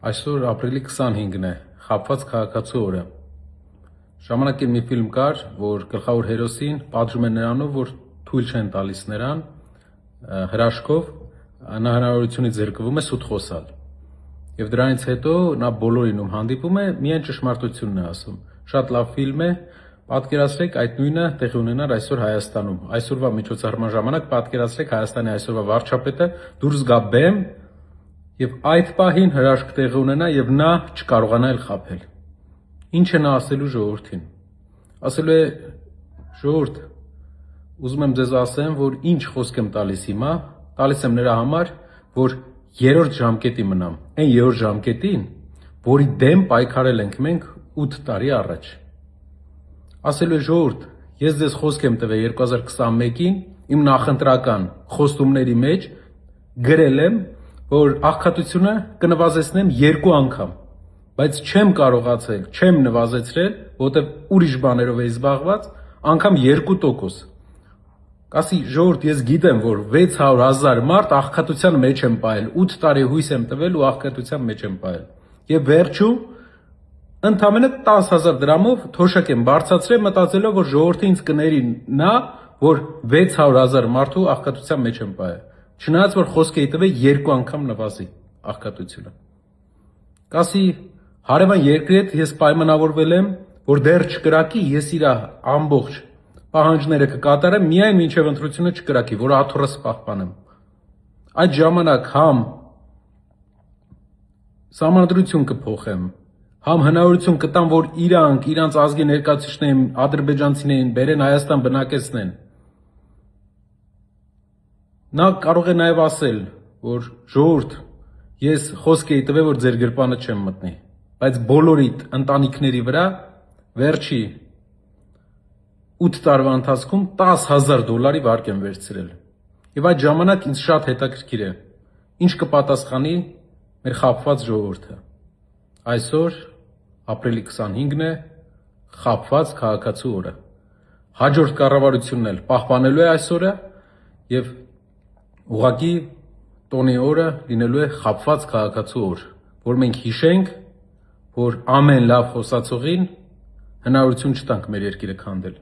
Այսօր ապրիլի 25-ն է, խաբված քաղաքացու օրը։ Ժամանակին մի ֆիլմ կար, որ գլխավոր հերոսին պատժում են նրանով, որ թույլ չեն տալիս նրան հրաշքով, նա հնարավորությունից զրկվում է սուտ խոսալ։ Եվ դրանից հետո նա բոլորին հանդիպում է, միայն ճշմարտությունն է ասում։ Շատ լավ ֆիլմ է, պատկերացրեք այդ նույնը տեղի ունենար այսօր Հայաստանում։ Այսօրվա միջոցառման ժամանակ պատկերացրեք Հայաստանի այսօրվա վարչապետը դուրս գա բեմ եւ այդ պահին հրաշք տեղի ունենա եւ նա չկարողանա էլ խաբել։ Ինչ է նա ասելու ժողովրդին։ Ասելու է ժողովուրդ, ուզում եմ ձեզ ասեմ, որ ինչ խոսք եմ տալիս հիմա, տալիս եմ նրա համար, որ երրորդ ժամկետի մնամ, այն երրորդ ժամկետին, որի դեմ պայքարել ենք մենք 8 տարի առաջ։ Ասելու է ժողովուրդ, ես ձեզ խոսք եմ տվել 2021-ին իմ նախընտրական խոստումների մեջ գրել եմ, որ աղքատությունը կնվազեցնեմ 2 անգամ, բայց չեմ կարողացել, չեմ նվազեցրել, որտեղ ուրիշ բաներով էի զբաղված, անգամ 2%։ Կասի ժողովուրդ, ես գիտեմ, որ 600,000 մարդ աղքատության մեջ եմ պահել, 8 տարի հույս եմ տվել ու աղքատության մեջ եմ պահել։ Եվ վերջում ընդամենը 10,000 դրամով թոշակ եմ բարձրացրել, մտածելով, որ ժողովուրդը ինձ կների նա, որ 600,000 մարդու աղքատության մեջ եմ պահել։ Չնայած որ խոսք էի տվել 2 անգամ նվազի աղքատությունը։ Կասի հարևան երկրի հետ ես պայմանավորվել եմ, որ դեռ չկրակի, ես իր ամբողջ պահանջները կկատարեմ, միայն մինչև ընտրությունը չկրակի, որ աթոռս պահպանեմ։ Այդ ժամանակ համ սահմանադրություն կփոխեմ, համ հնարավորություն կտամ, որ իրանց ազգի ներկայացուցիչներին, ադրբեջանցիներին բերեն Հայաստան բնակեցնեն։ Նա կարող է նաև ասել, որ ժողովուրդ, ես խոսք էի տվել, որ ձեր գրպանը չեմ մտնի, բայց բոլորիդ ընտանիքների վրա վերջի 8 տարվա ընթացքում $10,000 վարկ եմ վերցրել։ Եվ այդ ժամանակ ինձ շատ հետաքրքիր է, ինչ կպատասխանի մեր խաբված ժողովուրդը։ Այսօր ապրիլի 25-ն է, խաբված քաղաքացու օրը։ Հաջորդ կառավարությունն էլ պահպանելու է այս օրը եւ ուղղակի տոնի օրը լինելու է խաբված քաղաքացու օր, որ մենք հիշենք, որ ամեն լավ խոսացողին հնարավորություն չտանք մեր երկիրը քանդել։